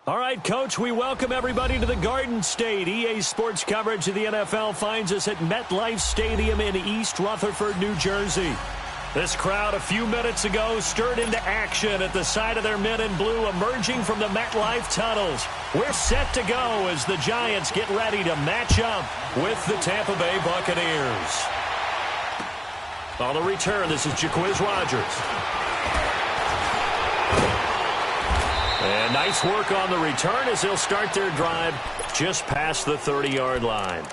All right, Coach, we welcome everybody to the Garden State. EA Sports coverage of the NFL finds us at MetLife Stadium in East Rutherford, New Jersey. This crowd a few minutes ago stirred into action at the side of their men in blue emerging from the MetLife tunnels. We're set to go as the Giants get ready to match up with the Tampa Bay Buccaneers. On the return, this is Jacquizz Rodgers. And nice work on the return as they'll start their drive just past the 30-yard line.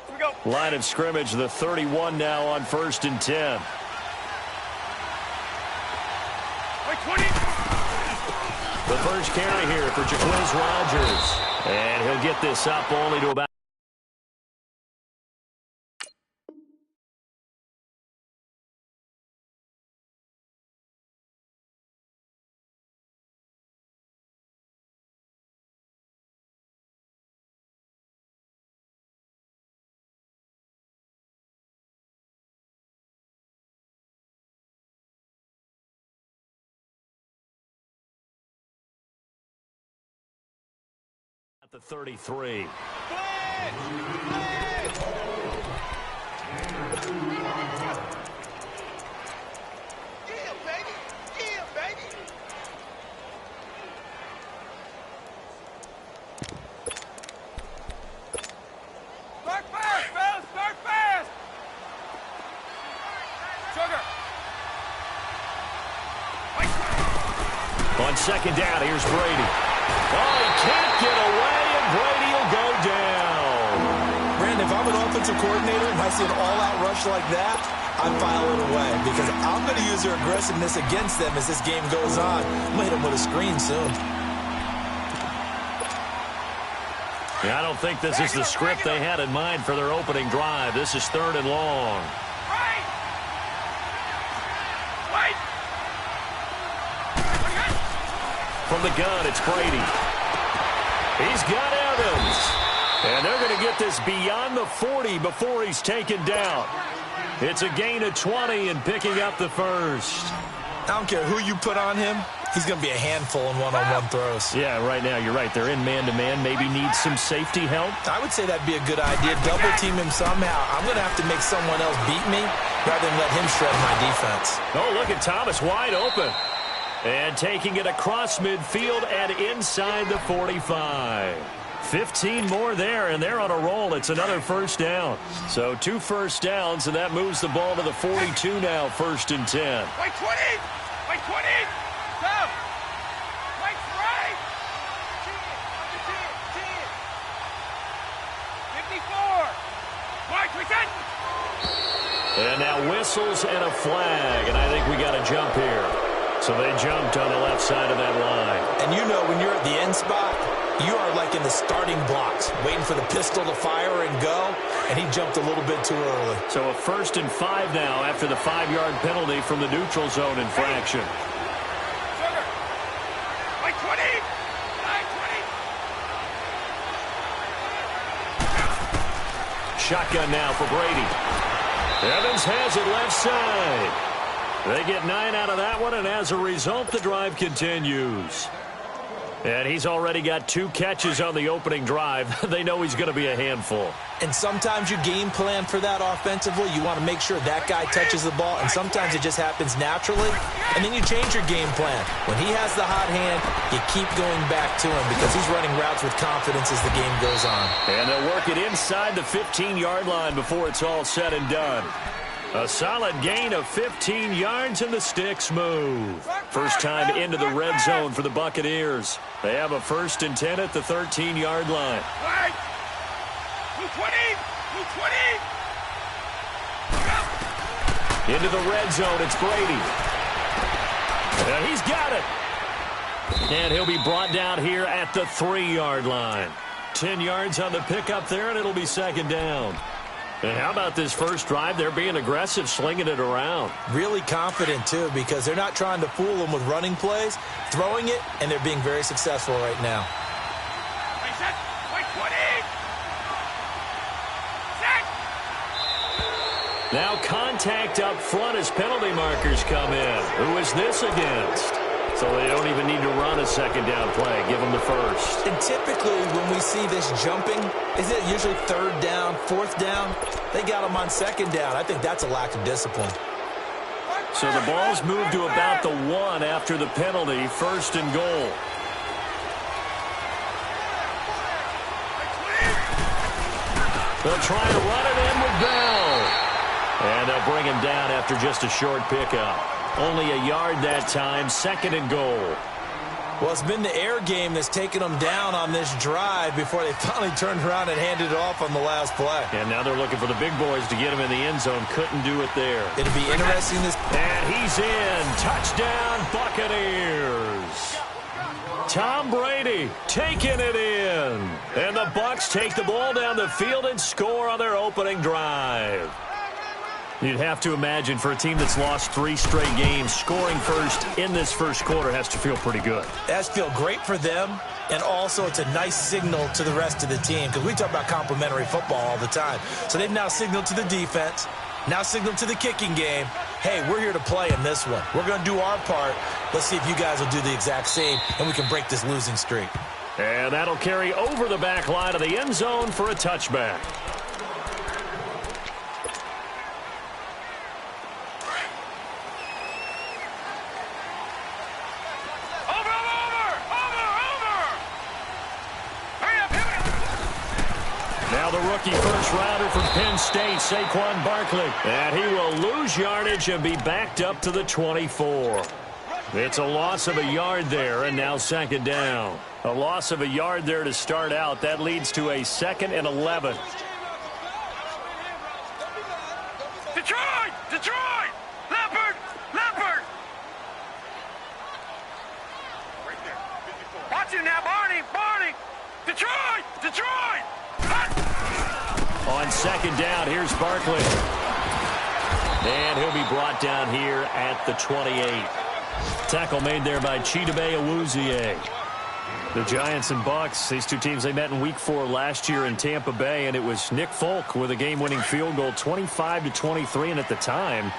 Here we go. Line of scrimmage, the 31 now on 1st and 10. Wait, 20. The first carry here for Jacquizz Rodgers. And he'll get this up only to about at the 33. Start fast! Sugar! On second down, here's Brady. Oh, he can't get away, and Brady will go down. Brandon, if I'm an offensive coordinator and I see an all-out rush like that, I file it away because I'm going to use their aggressiveness against them as this game goes on. I'm going to hit them with a screen soon. Yeah, I don't think this is the script they had in mind for their opening drive. This is 3rd and long. From the gun, it's Brady. He's got Evans. And they're going to get this beyond the 40 before he's taken down. It's a gain of 20 and picking up the first. I don't care who you put on him. He's going to be a handful in one-on-one throws. Yeah, right now, you're right. They're in man-to-man. Maybe need some safety help. I would say that'd be a good idea. Double-team him somehow. I'm going to have to make someone else beat me rather than let him shred my defense. Oh, look at Thomas wide open. And taking it across midfield and inside the 45. 15 more there, and they're on a roll. It's another first down. So 2 first downs, and that moves the ball to the 42 now, 1st and 10. Wait, 20! Wait, 20! Come! Wait, right! 54! Mark, we got. And now whistles and a flag, and I think we got a jump here. So they jumped on the left side of that line. And you know when you're at the end spot, you are like in the starting blocks, waiting for the pistol to fire and go, and he jumped a little bit too early. So a 1st and 5 now after the 5-yard penalty from the neutral zone infraction. Sugar! Wait, 20! 20! Shotgun now for Brady. Evans has it left side. They get 9 out of that one, and as a result, the drive continues. And he's already got 2 catches on the opening drive. They know he's going to be a handful. And sometimes you game plan for that offensively. You want to make sure that guy touches the ball, and sometimes it just happens naturally. And then you change your game plan. When he has the hot hand, you keep going back to him because he's running routes with confidence as the game goes on. And they'll work it inside the 15-yard line before it's all said and done. A solid gain of 15 yards, and the sticks move. First time into the red zone for the Buccaneers. They have a 1st and 10 at the 13-yard line. Right! 220! 220! Into the red zone, it's Brady. And he's got it. And he'll be brought down here at the 3-yard line. 10 yards on the pickup there, and it'll be 2nd down. And how about this first drive? They're being aggressive, slinging it around. Really confident, too, because they're not trying to fool them with running plays, throwing it, and they're being very successful right now. Wait, 20! Set! Now contact up front as penalty markers come in. Who is this against? So they don't even need to run a second down play. Give them the first. And typically when we see this jumping, is it usually third down, fourth down? They got them on second down. I think that's a lack of discipline. So the ball's moved to about the 1 after the penalty. First and goal. They'll try to run it in with Bell. And they'll bring him down after just a short pickup. Only a yard that time, second and goal. Well, it's been the air game that's taken them down on this drive before they finally turned around and handed it off on the last play. And now they're looking for the big boys to get him in the end zone. Couldn't do it there. It'll be interesting. And he's in. Touchdown, Buccaneers. Tom Brady taking it in. And the Bucs take the ball down the field and score on their opening drive. You'd have to imagine for a team that's lost 3 straight games, scoring first in this first quarter has to feel pretty good. That's feel great for them, and also it's a nice signal to the rest of the team because we talk about complimentary football all the time. So they've now signaled to the defense, now signaled to the kicking game, hey, we're here to play in this one. We're going to do our part. Let's see if you guys will do the exact same, and we can break this losing streak. And that'll carry over the back line of the end zone for a touchback. Now the rookie first-rounder from Penn State, Saquon Barkley. And he will lose yardage and be backed up to the 24. It's a loss of a yard there, and now second down. A loss of a yard there to start out. That leads to a 2nd and 11. Detroit! Detroit! Leopard! Leopard! Right there. 54. Watch it now, Barney! Barney! Detroit! Detroit! On second down, here's Barkley. And he'll be brought down here at the 28. Tackle made there by Chidobe Awuzie. The Giants and Bucs, these two teams, they met in Week 4 last year in Tampa Bay, and it was Nick Folk with a game-winning field goal, 25-23, and at the time,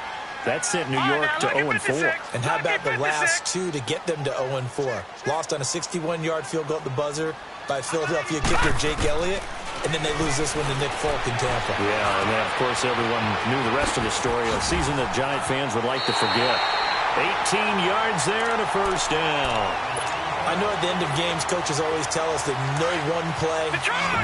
that sent New York to 0-4. And how about the last 2 to get them to 0-4? Lost on a 61-yard field goal at the buzzer by Philadelphia kicker Jake Elliott, and then they lose this one to Nick Folk in Tampa. Yeah, and then, of course, everyone knew the rest of the story, a season that Giant fans would like to forget. 18 yards there and a first down. I know at the end of games, coaches always tell us that no one play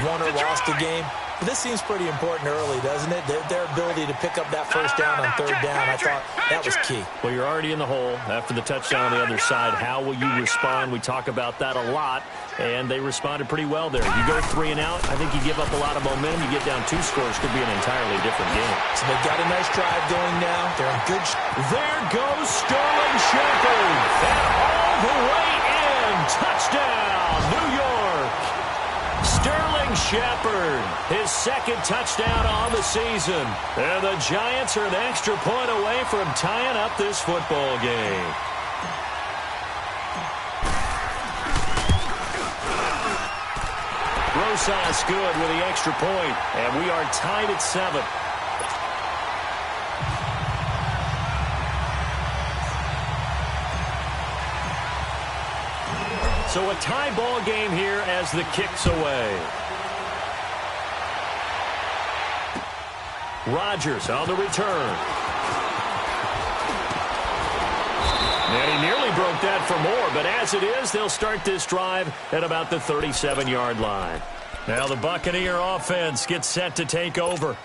won or lost a game. But this seems pretty important early, doesn't it? Their ability to pick up that first down on third down, I thought that was key. Well, you're already in the hole after the touchdown on the other side. How will you respond? We talk about that a lot, and they responded pretty well there. You go 3 and out, I think you give up a lot of momentum. You get down 2 scores, could be an entirely different game. So they've got a nice drive going now. They're in good There goes Sterling Shepard. And all the way in. Touchdown, New York. Sterling Shepard, his 2nd touchdown on the season. And the Giants are an extra point away from tying up this football game. Rosas good with the extra point, and we are tied at 7. So a tie ball game here as the kick's away. Rodgers on the return. And he nearly broke that for more, but as it is, they'll start this drive at about the 37-yard line. Now the Buccaneer offense gets set to take over.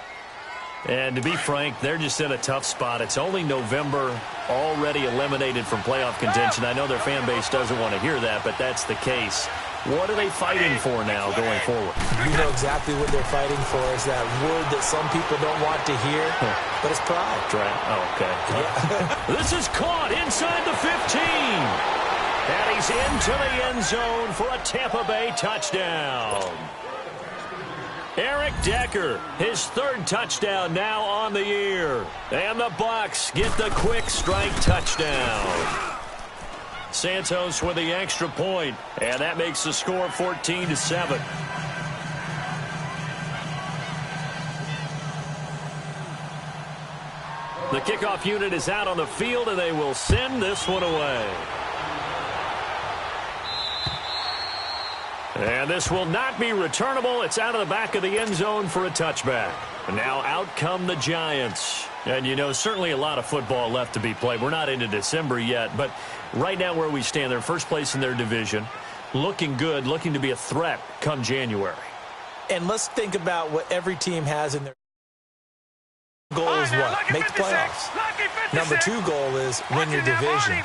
And to be frank, they're just in a tough spot. It's only November, already eliminated from playoff contention. I know their fan base doesn't want to hear that, but that's the case. What are they fighting for now going forward? You know exactly what they're fighting for is that word that some people don't want to hear, but it's pride. Oh, okay. Yeah. This is caught inside the 15. And he's into the end zone for a Tampa Bay touchdown. Eric Decker, his 3rd touchdown now on the year. And the Bucs get the quick strike touchdown. Santos with the extra point, and that makes the score 14-7. The kickoff unit is out on the field, and they will send this one away. And this will not be returnable. It's out of the back of the end zone for a touchback. And now out come the Giants. And, you know, certainly a lot of football left to be played. We're not into December yet, but right now where we stand, they're first place in their division. Looking good, looking to be a threat come January. And let's think about what every team has in their goal is what? Make the playoffs. Number 2 goal is win your division.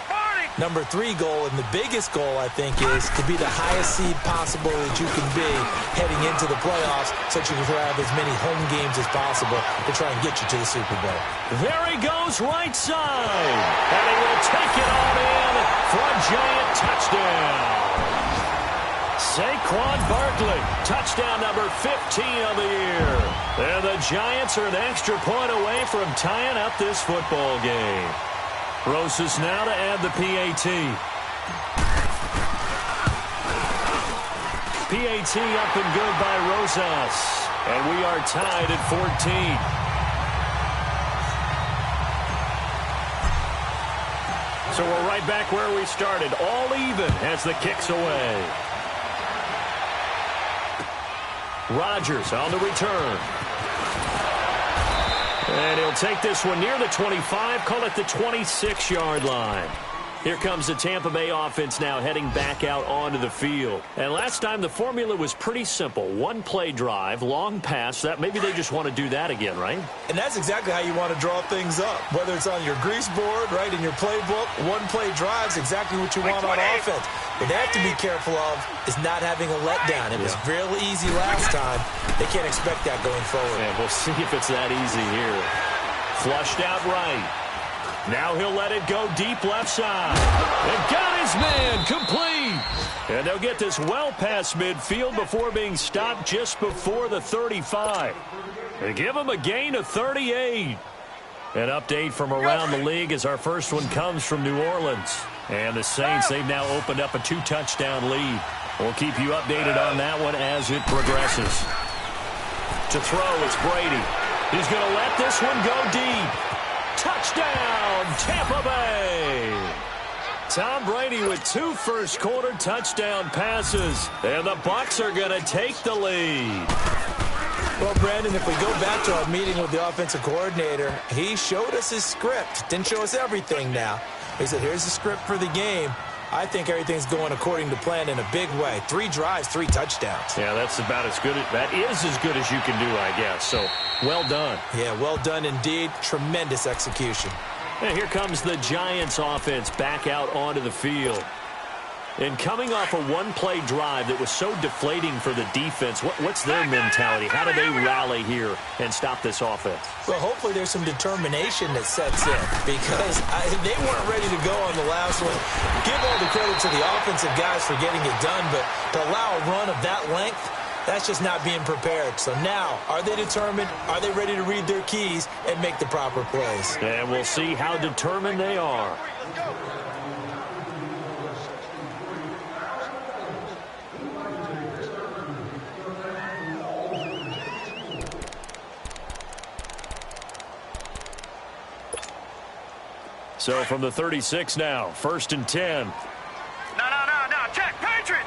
Number 3 goal, and the biggest goal, I think, is to be the highest seed possible that you can be heading into the playoffs so that you can have as many home games as possible to try and get you to the Super Bowl. There he goes, right side. And he will take it on in for a Giant touchdown. Saquon Barkley, touchdown number 15 of the year. And the Giants are an extra point away from tying up this football game. Rosas now to add the PAT. PAT up and good by Rosas. And we are tied at 14. So we're right back where we started. All even as the kick's away. Rodgers on the return. And he'll take this one near the 25, call it the 26-yard line. Here comes the Tampa Bay offense now heading back out onto the field. And last time the formula was pretty simple. One-play drive, long pass. That maybe they just want to do that again, right? And that's exactly how you want to draw things up. Whether it's on your grease board, right, in your playbook, one-play drive's exactly what you want on offense. What they have to be careful of is not having a letdown. It was real easy last time. They can't expect that going forward. And we'll see if it's that easy here. Flushed out right. Now he'll let it go deep left side. And got his man complete. And they'll get this well past midfield before being stopped just before the 35. They give him a gain of 38. An update from around the league as our first one comes from New Orleans. And the Saints, they've now opened up a 2-touchdown lead. We'll keep you updated on that one as it progresses. To throw, it's Brady. He's going to let this one go deep. Touchdown, Tampa Bay. Tom Brady with 2 first-quarter touchdown passes. And the Bucs are going to take the lead. Well, Brandon, if we go back to our meeting with the offensive coordinator, he showed us his script. Didn't show us everything now. He said, here's the script for the game. I think everything's going according to plan in a big way. 3 drives, 3 touchdowns. Yeah, that's about as good. That is as good as you can do, I guess. So, well done. Yeah, well done indeed. Tremendous execution. And here comes the Giants offense back out onto the field. And coming off a one-play drive that was so deflating for the defense, what's their mentality? How do they rally here and stop this offense? Well, hopefully there's some determination that sets in because they weren't ready to go on the last one. Give all the credit to the offensive guys for getting it done, but to allow a run of that length, that's just not being prepared. So now, are they determined? Are they ready to read their keys and make the proper plays? And we'll see how determined they are. So from the 36 now, 1st and 10. No. Check. Patriot.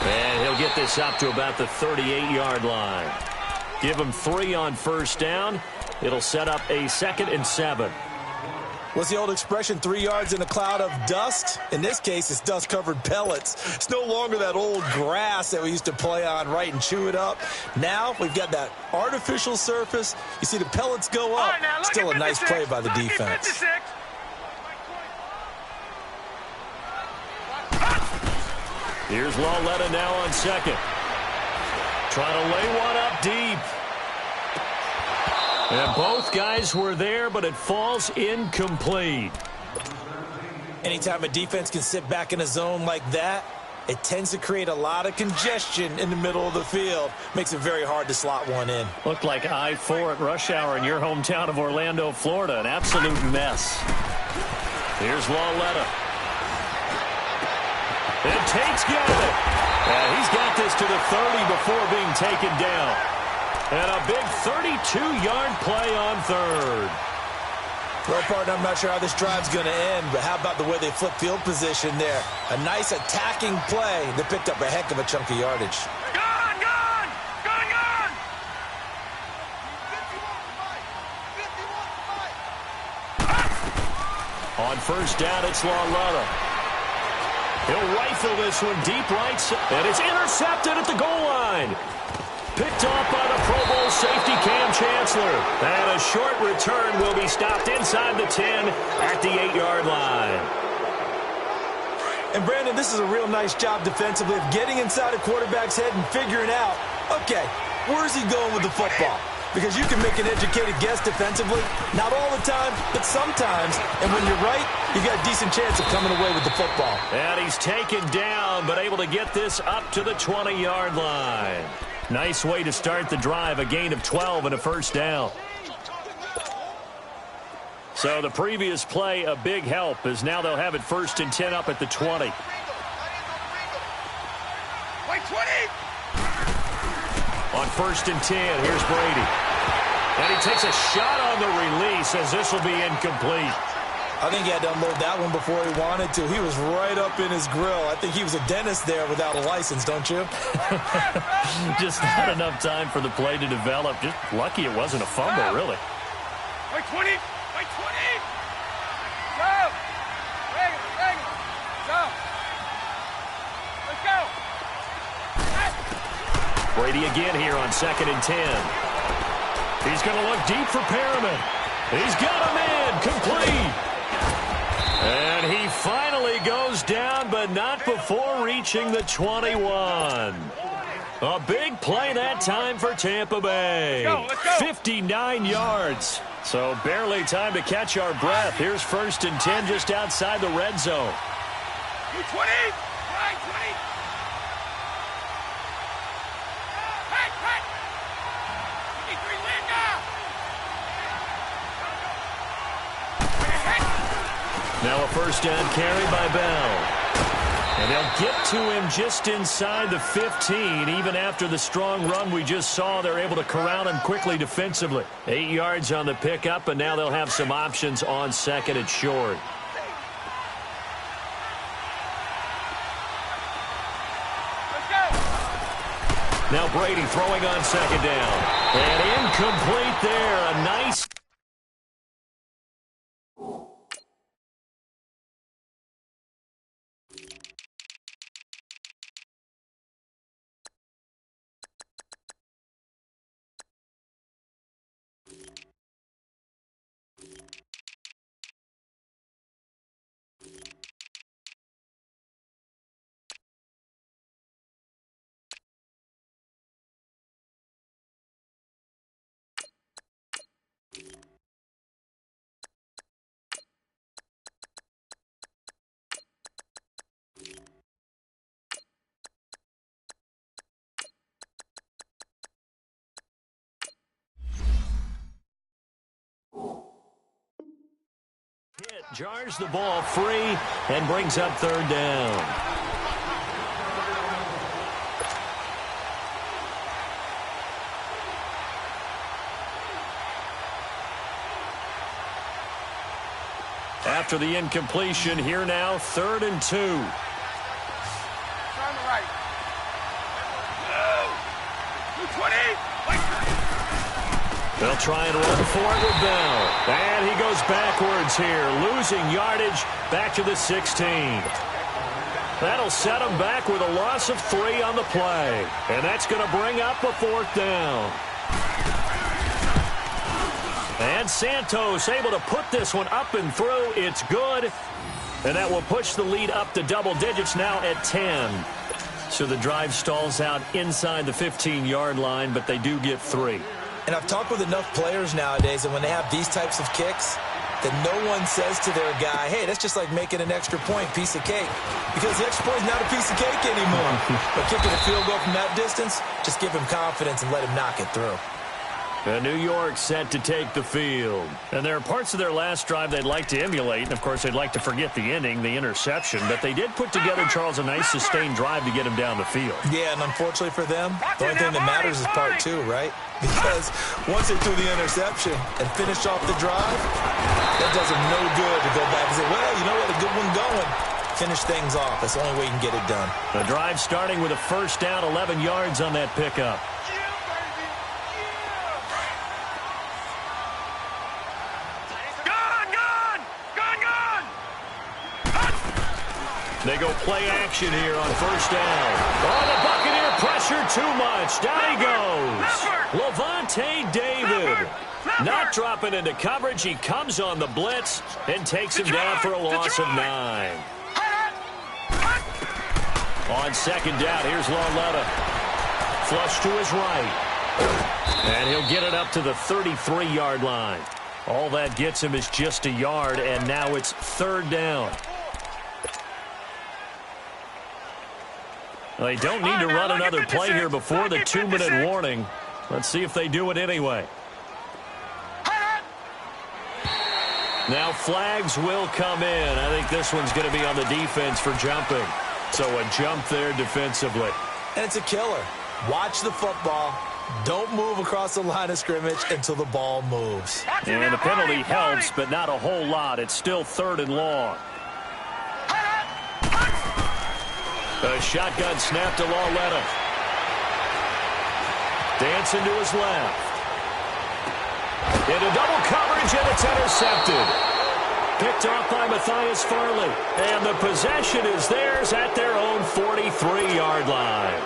And he'll get this up to about the 38-yard line. Give him 3 on 1st down. It'll set up a 2nd and 7. What's the old expression, 3 yards in a cloud of dust? In this case, it's dust-covered pellets. It's no longer that old grass that we used to play on, right, and chew it up. Now we've got that artificial surface. You see the pellets go up. Right, still a nice play by the defense. Here's Lawletta now on 2nd. Trying to lay one up deep. And both guys were there, but it falls incomplete. Anytime a defense can sit back in a zone like that, it tends to create a lot of congestion in the middle of the field. Makes it very hard to slot one in. Looked like I-4 at rush hour in your hometown of Orlando, Florida. An absolute mess. Here's Lawletta. And Tate's got it. And he's got this to the 30 before being taken down. And a big 32-yard play on third. Well, partner, I'm not sure how this drive's going to end, but how about the way they flip field position there? A nice attacking play that picked up a heck of a chunk of yardage. Gone! Gone! Gone! Gone! On first down, it's LaLotta. He'll rifle this one deep right, and it's intercepted at the goal line. Picked off by the Pro Bowl safety Cam Chancellor. And a short return will be stopped inside the 10 at the 8-yard line. And, Brandon, this is a real nice job defensively of getting inside a quarterback's head and figuring out, okay, where's he going with the football? Because you can make an educated guess defensively, not all the time, but sometimes. And when you're right, you got a decent chance of coming away with the football. And he's taken down, but able to get this up to the 20-yard line. Nice way to start the drive, a gain of 12 and a first down. So the previous play, a big help, as now they'll have it 1st and 10 up at the 20. Wait, 20! On 1st and 10, here's Brady. And he takes a shot on the release as this will be incomplete. I think he had to unload that one before he wanted to. He was right up in his grill. I think he was a dentist there without a license, don't you? Just not enough time for the play to develop. Just lucky it wasn't a fumble, really. Wait, 20! Wait, 20! Go! Regular. Go! Let's go! Brady again here on 2nd and 10. He's going to look deep for Perriman. He's got him in. Complete. And he finally goes down, but not before reaching the 21. A big play that time for Tampa Bay. Let's go. 59 yards. So barely time to catch our breath. Here's 1st and 10 just outside the red zone. 20! Right, 20! Hey! 23, Linda! Now a first down carry by Bell. And they'll get to him just inside the 15. Even after the strong run we just saw, they're able to corral him quickly defensively. 8 yards on the pickup, and now they'll have some options on 2nd and short. Let's go! Now Brady throwing on 2nd down. And incomplete there. A nice... Jars the ball free and brings up 3rd down. After the incompletion, here now, 3rd and 2. On the right. 20! They'll try and run for it with Bell. And he goes backwards here, losing yardage back to the 16. That'll set him back with a loss of 3 on the play. And that's going to bring up a 4th down. And Santos able to put this one up and through. It's good. And that will push the lead up to double digits now at 10. So the drive stalls out inside the 15-yard line, but they do get 3. And I've talked with enough players nowadays, and when they have these types of kicks, that no one says to their guy, hey, that's just like making an extra point, piece of cake. Because the extra point is not a piece of cake anymore. But kicking a field goal from that distance, just give him confidence and let him knock it through. And New York set to take the field. And there are parts of their last drive they'd like to emulate. And, of course, they'd like to forget the inning, the interception. But they did put together, Charles, a nice sustained drive to get him down the field. Yeah, and unfortunately for them, the only thing that matters is part two, right? Because once they threw the interception and finished off the drive, that does them no good to go back and say, well, you know what, a good one going. Finish things off. That's the only way you can get it done. The drive starting with a first down, 11 yards on that pickup. They go play action here on first down. Oh, the Buccaneer pressure too much. Down he goes. Levante David. Not dropping into coverage. He comes on the blitz and takes him down for a loss of 9. On second down, here's Lauletta. Flush to his right. And he'll get it up to the 33-yard line. All that gets him is just a yard, and now it's third down. Well, they don't need to run another play here before the 2-minute warning. Let's see if they do it anyway. Now flags will come in. I think this one's going to be on the defense for jumping. So a jump there defensively. And it's a killer. Watch the football. Don't move across the line of scrimmage until the ball moves. And the penalty helps, but not a whole lot. It's still third and long. A shotgun snap to Lauletta. Dancing to his left. Into double coverage, and it's intercepted. Picked off by Matthias Farley. And the possession is theirs at their own 43-yard line.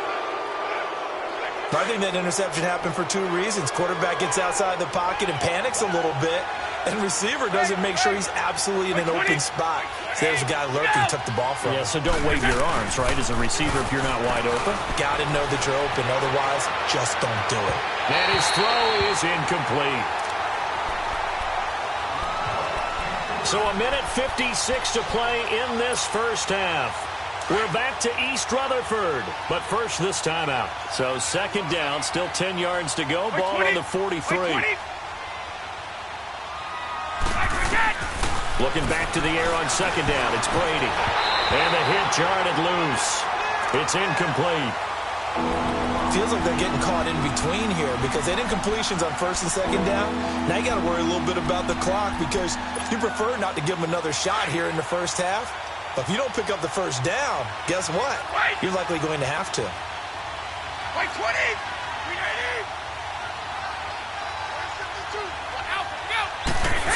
I think that interception happened for two reasons. Quarterback gets outside the pocket and panics a little bit. And receiver doesn't make sure he's absolutely in an open spot. So there's a guy lurking, took the ball from him. Yeah, so don't wave your arms, right, as a receiver if you're not wide open. Got to know that you're open. Otherwise, just don't do it. And his throw is incomplete. So a minute 56 to play in this first half. We're back to East Rutherford, but first this timeout. So second down, still 10 yards to go. Ball on the 43. Looking back to the air on second down. It's Brady. And the hit jarred it loose. It's incomplete. Feels like they're getting caught in between here because they didn't completions on first and second down. Now you got to worry a little bit about the clock because you prefer not to give them another shot here in the first half. But if you don't pick up the first down, guess what? You're likely going to have to. Wait, 20!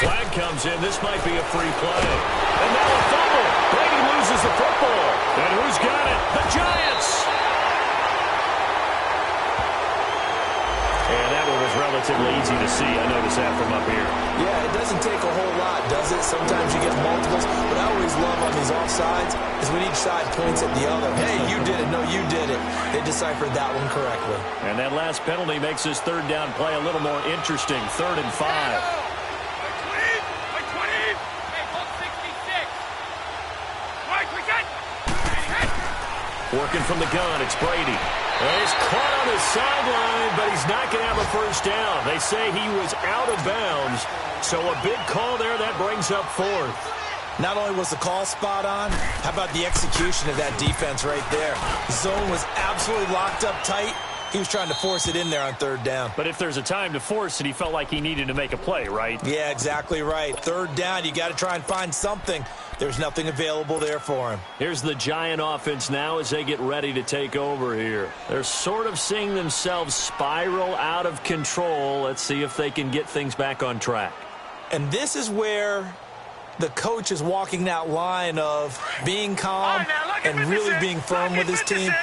Flag comes in. This might be a free play. And now a fumble. Brady loses the football. And who's got it? The Giants. And that one was relatively easy to see. I noticed that from up here. Yeah, it doesn't take a whole lot, does it? Sometimes you get multiples. What I always love on these offsides is when each side points at the other. Hey, you did it. No, you did it. They deciphered that one correctly. And that last penalty makes this third down play a little more interesting. 3rd and 5. Working from the gun, it's Brady. And he's caught on the sideline, but he's not going to have a first down. They say he was out of bounds, so a big call there that brings up 4th. Not only was the call spot on, how about the execution of that defense right there? The zone was absolutely locked up tight. He was trying to force it in there on 3rd down. But if there's a time to force it, he felt like he needed to make a play, right? Yeah, exactly right. 3rd down, you got to try and find something. There's nothing available there for him. Here's the Giant offense now as they get ready to take over here. They're sort of seeing themselves spiral out of control. Let's see if they can get things back on track. And this is where the coach is walking that line of being calm and really being firm with his team.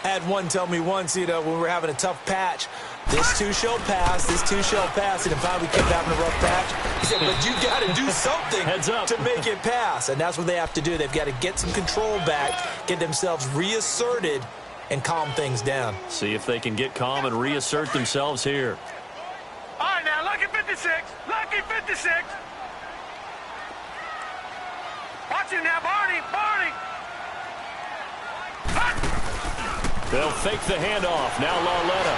I had one tell me once, when we were having a tough patch, this too shall pass, this too shall pass, and if we kept having a rough patch, he said, but you got to do something to make it pass, and that's what they have to do. They've got to get some control back, get themselves reasserted, and calm things down. See if they can get calm and reassert themselves here. All right, now, lucky 56, lucky 56. Watch him now, Barney, Barney. They'll fake the handoff. Now Lauletta.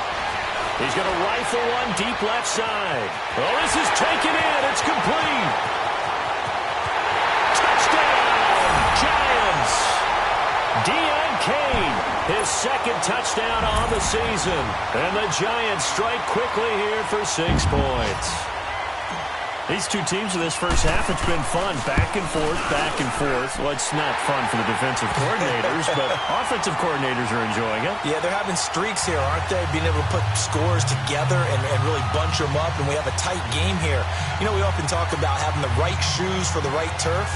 He's going to rifle one deep left side. Oh, this is taken in. It's complete. Touchdown, Giants. Deion Kane, his second touchdown on the season. And the Giants strike quickly here for 6 points. These two teams in this first half, it's been fun. Back and forth, back and forth. Well, it's not fun for the defensive coordinators, but offensive coordinators are enjoying it. Yeah, they're having streaks here, aren't they? Being able to put scores together and really bunch them up, and we have a tight game here. You know, we often talk about having the right shoes for the right turf.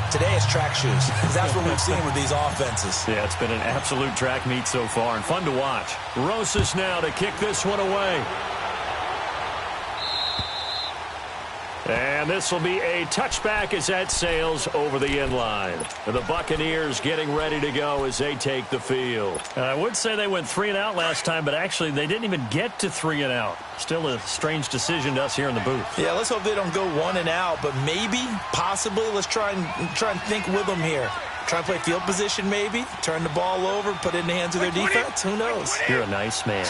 Today it's track shoes, because that's what we've seen with these offenses. Yeah, it's been an absolute track meet so far, and fun to watch. Rosas now to kick this one away. And this will be a touchback as that sails over the end line. The Buccaneers getting ready to go as they take the field. I would say they went 3 and out last time, but actually they didn't even get to 3 and out. Still a strange decision to us here in the booth. Yeah, let's hope they don't go 1 and out, but maybe, possibly, let's try and think with them here. Try and play field position maybe, turn the ball over, put it in the hands of their defense. Who knows? You're a nice man.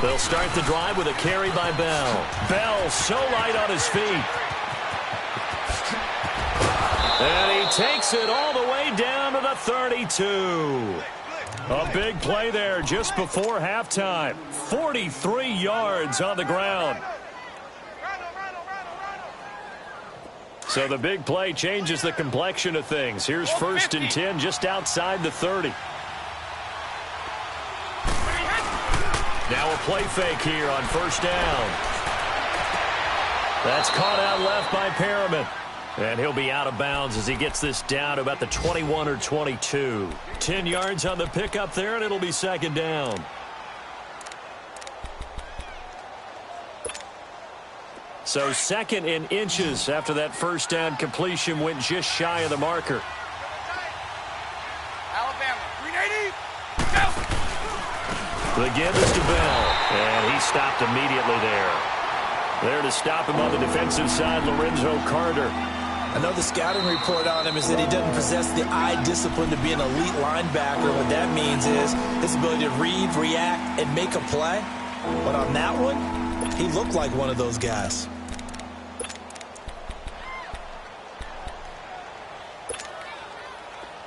They'll start the drive with a carry by Bell. Bell so light on his feet. And he takes it all the way down to the 32. A big play there just before halftime. 43 yards on the ground. So the big play changes the complexion of things. Here's 1st and 10 just outside the 30. Now a play fake here on 1st down. That's caught out left by Perriman. And he'll be out of bounds as he gets this down to about the 21 or 22. 10 yards on the pickup there, and it'll be 2nd down. So 2nd in inches after that 1st down completion went just shy of the marker. Alabama, 380. Go! The give is to Bell, and he stopped immediately there. There to stop him on the defensive side, Lorenzo Carter. Another scouting report on him is that he doesn't possess the eye discipline to be an elite linebacker. What that means is his ability to read, react, and make a play. But on that one, he looked like one of those guys.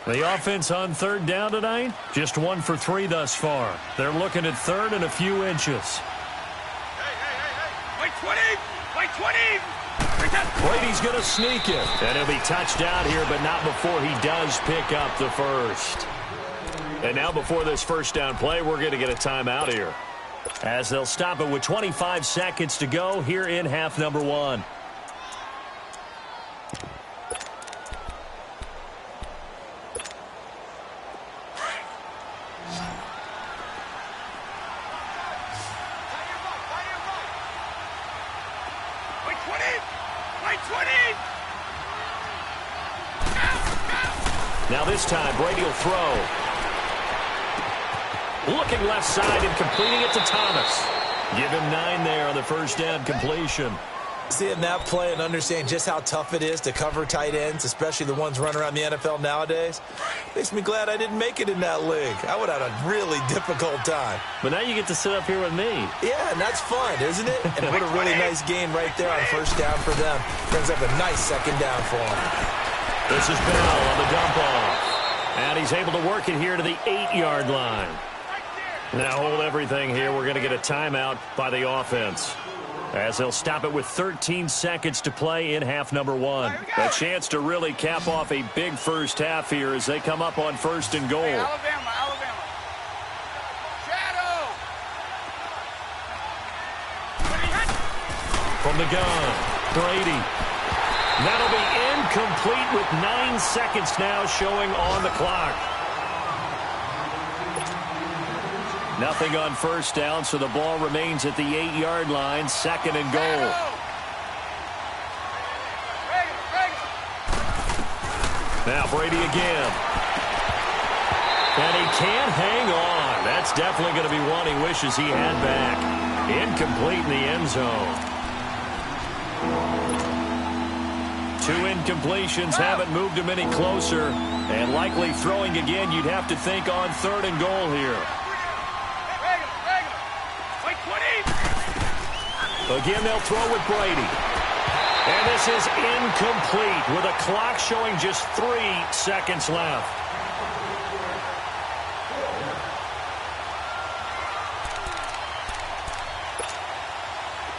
The offense on 3rd down tonight, just 1 for 3 thus far. They're looking at 3rd and a few inches. Hey. Wait 20. Wait 20. Brady's going to sneak it. And he'll be touched out here, but not before he does pick up the 1st. And now before this 1st down play, we're going to get a timeout here, as they'll stop it with 25 seconds to go here in half number 1. Now this time, Brady will throw. Looking left side and completing it to Thomas. Give him 9 there on the 1st down completion. Seeing that play and understanding just how tough it is to cover tight ends, especially the ones running around the NFL nowadays, makes me glad I didn't make it in that league. I would have had a really difficult time. But now you get to sit up here with me. Yeah, and that's fun, isn't it? And what a really nice game right there on 1st down for them. Brings up a nice 2nd down for them. This is Bell on the dump off. And he's able to work it here to the 8-yard line. Now hold everything here. We're going to get a timeout by the offense, as they'll stop it with 13 seconds to play in half number 1. A chance to really cap off a big first half here as they come up on 1st and goal. Hey, Alabama. Shadow. From the gun, Brady. That'll be incomplete with 9 seconds now showing on the clock. Nothing on 1st down, so the ball remains at the 8-yard line, 2nd and goal. Now Brady again. And he can't hang on. That's definitely going to be one he wishes he had back. Incomplete in the end zone. 2 incompletions haven't moved him any closer. And likely throwing again, you'd have to think on 3rd and goal here. Again, they'll throw with Brady. And this is incomplete with a clock showing just 3 seconds left.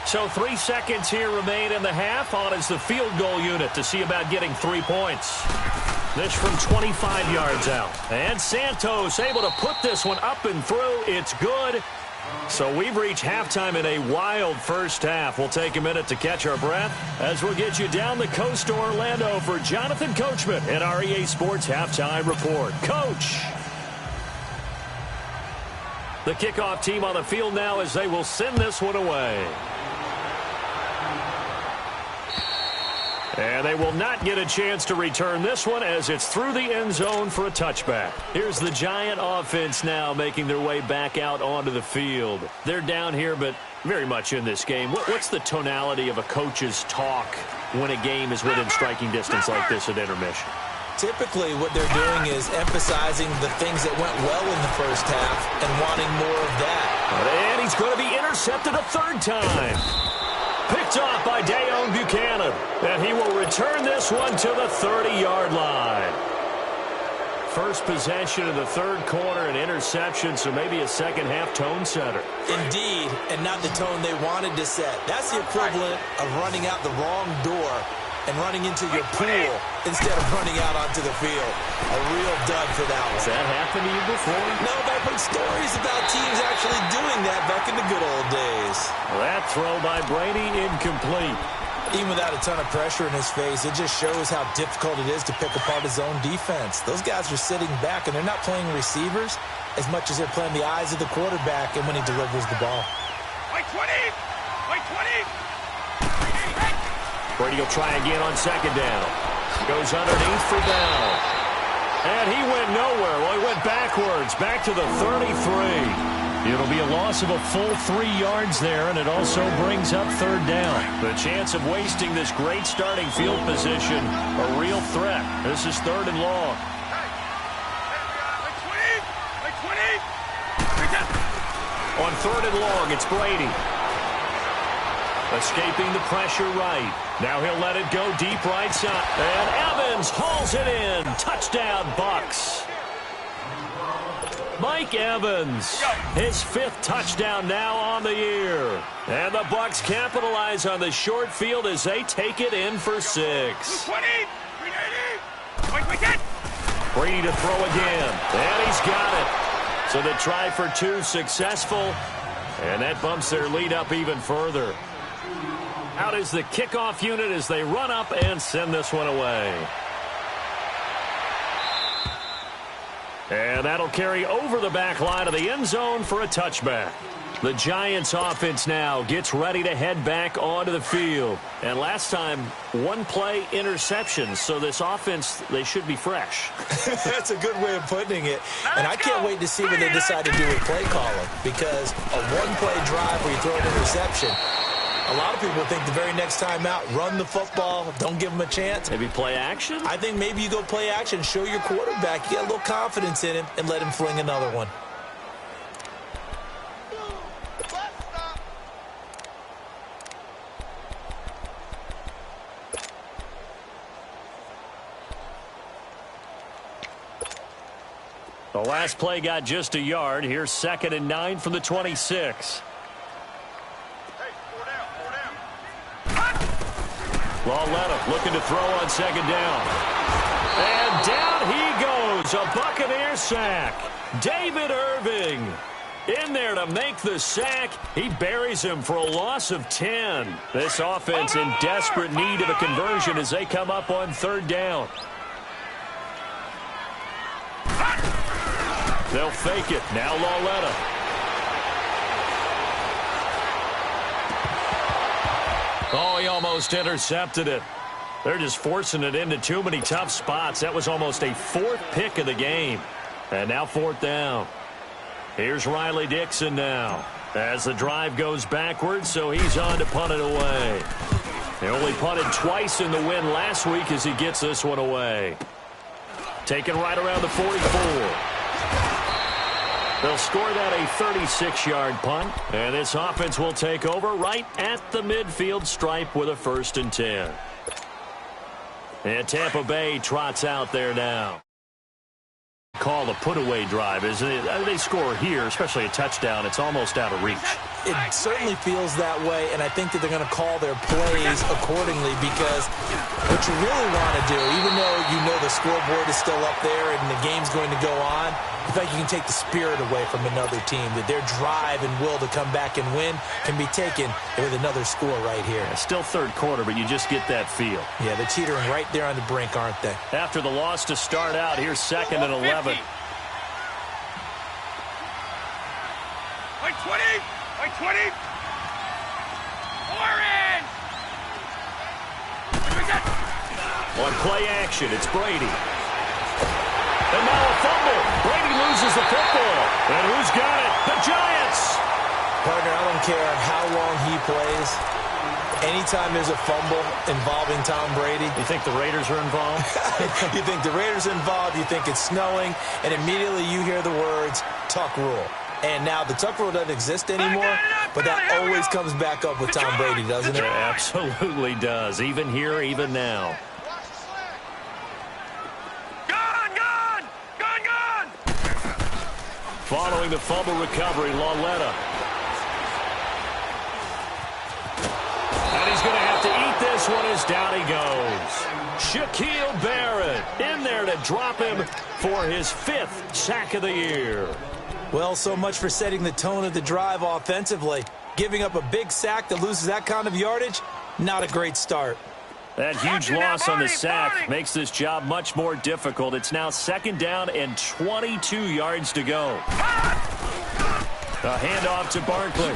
So 3 seconds here remain in the half. On is the field goal unit to see about getting 3 points. This from 25 yards out. And Santos able to put this one up and through. It's good. So we've reached halftime in a wild first half. We'll take a minute to catch our breath as we'll get you down the coast to Orlando for Jonathan Coachman and our EA Sports Halftime Report. Coach! The kickoff team on the field now as they will send this one away. And they will not get a chance to return this one as it's through the end zone for a touchback. Here's the Giant offense now making their way back out onto the field. They're down here, but very much in this game. What's the tonality of a coach's talk when a game is within striking distance like this at intermission? Typically, what they're doing is emphasizing the things that went well in the first half and wanting more of that. And he's going to be intercepted a third time. Picked off by Dayon Buchanan. And he will return this one to the 30-yard line. First possession of the third quarter, an interception, so maybe a second-half tone setter. Indeed, and not the tone they wanted to set. That's the equivalent of running out the wrong door and running into your pool instead of running out onto the field. A real dud for that one. Has that happened to you before? No, but I've heard stories about teams actually doing that back in the good old days. That throw by Brady, incomplete. Even without a ton of pressure in his face, it just shows how difficult it is to pick apart his own defense. Those guys are sitting back, and they're not playing receivers as much as they're playing the eyes of the quarterback and when he delivers the ball. Like 20! Like 20! Brady will try again on second down. Goes underneath for Bell. And he went nowhere. Well, he went backwards, back to the 33. It'll be a loss of a full 3 yards there, and it also brings up third down. The chance of wasting this great starting field position, a real threat. This is third and long. Like 20! Like 20! On third and long, it's Brady. Escaping the pressure right. Now he'll let it go deep right side. And Evans hauls it in. Touchdown, Bucks. Mike Evans, his 5th touchdown now on the year. And the Bucks capitalize on the short field as they take it in for 6. 20! 380! Brady to throw again. And he's got it. So the try for 2 successful. And that bumps their lead up even further. Out is the kickoff unit as they run up and send this one away. And that'll carry over the back line of the end zone for a touchback. The Giants offense now gets ready to head back onto the field. And last time, 1-play interception. So this offense, they should be fresh. That's a good way of putting it. And I can't wait to see what they decide to do with play calling. Because a 1-play drive where you throw an interception, a lot of people think the very next time out, run the football, don't give them a chance. Maybe play action? I think maybe you go play action, show your quarterback, you get a little confidence in him, and let him fling another one. The last play got just a yard. Here's 2nd and 9 from the 26. Lauletta looking to throw on second down. And down he goes. A Buccaneer sack. David Irving in there to make the sack. He buries him for a loss of 10. This offense in desperate need of a conversion as they come up on third down. They'll fake it. Now Lauletta. Oh, he almost intercepted it. They're just forcing it into too many tough spots. That was almost a 4th pick of the game. And now 4th down. Here's Riley Dixon now. As the drive goes backwards, so he's on to punt it away. He only punted twice in the win last week as he gets this one away. Taken right around the 44. They'll score that a 36-yard punt, and this offense will take over right at the midfield stripe with a 1st and 10. And Tampa Bay trots out there now. Call a put-away drive, isn't it? They score here, especially a touchdown. It's almost out of reach. It certainly feels that way, and I think that they're going to call their plays accordingly, because what you really want to do, even though you know the scoreboard is still up there and the game's going to go on, I think you can take the spirit away from another team, that their drive and will to come back and win can be taken with another score right here. Yeah, still third quarter, but you just get that feel. Yeah, they're teetering right there on the brink, aren't they? After the loss to start out, here's 2nd and 11. Like 20! Like 20! Orange! On play action, it's Brady. And now a fumble. Brady loses the football. And who's got it? The Giants! Partner, I don't care how long he plays. Anytime there's a fumble involving Tom Brady. You think the Raiders are involved? You think the Raiders are involved, you think it's snowing, and immediately you hear the words, Tuck Rule. And now the Tuck Rule doesn't exist anymore, but that always comes back up with Tom Brady, doesn't it? It absolutely does, even here, even now. Gone! Following the fumble recovery, Lauletta. And he's going to have to eat this one as down he goes. Shaquille Barrett in there to drop him for his 5th sack of the year. Well, so much for setting the tone of the drive offensively. Giving up a big sack that loses that kind of yardage, not a great start. That huge loss on the sack makes this job much more difficult. It's now 2nd down and 22 yards to go. A handoff to Barkley.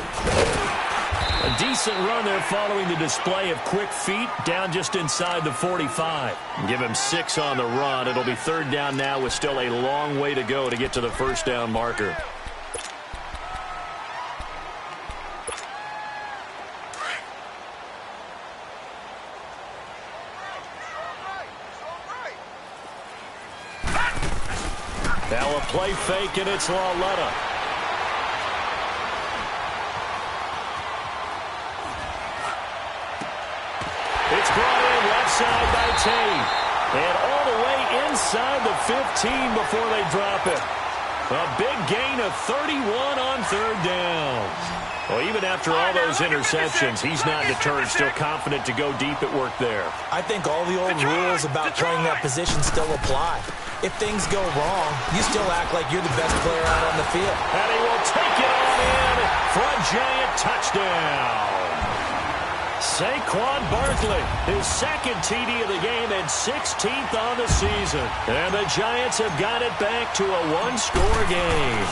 A decent run there following the display of quick feet down just inside the 45. Give him 6 on the run. It'll be 3rd down now with still a long way to go to get to the 1st down marker. Now a play fake, and it's Lauletta. It's brought in left side by Tate. And all the way inside the 15 before they drop it. A big gain of 31 on 3rd down. Well, even after all those interceptions, he's not deterred, still confident to go deep at work there. I think all the old rules about playing that position still apply. If things go wrong, you still act like you're the best player out on the field. And he will take it on in for a Giant touchdown. Saquon Barkley, his 2nd TD of the game and 16th on the season. And the Giants have got it back to a 1-score game.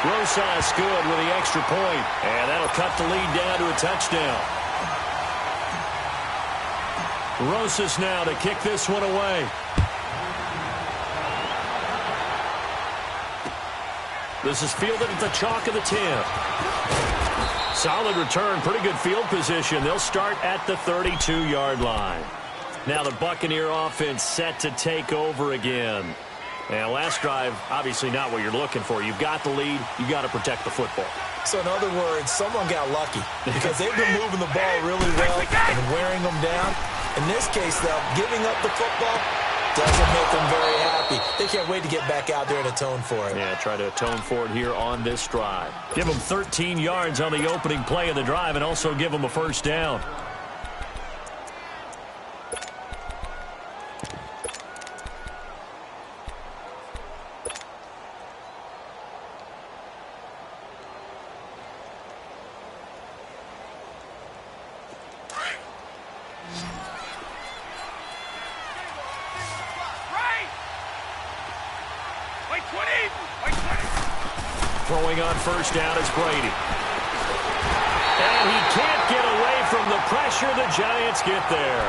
Rosas good with the extra point, and that'll cut the lead down to a touchdown. Rosas now to kick this one away. This is fielded at the chalk of the 10. Solid return, pretty good field position. They'll start at the 32-yard line. Now the Buccaneer offense set to take over again. And last drive, obviously not what you're looking for. You've got the lead. You've got to protect the football. So in other words, someone got lucky because they've been moving the ball really well and wearing them down. In this case, though, giving up the football doesn't make them very happy. They can't wait to get back out there and atone for it. Yeah, try to atone for it here on this drive. Give them 13 yards on the opening play of the drive and also give them a 1st down. Throwing on 1st down is Brady. And he can't get away from the pressure. The Giants get there.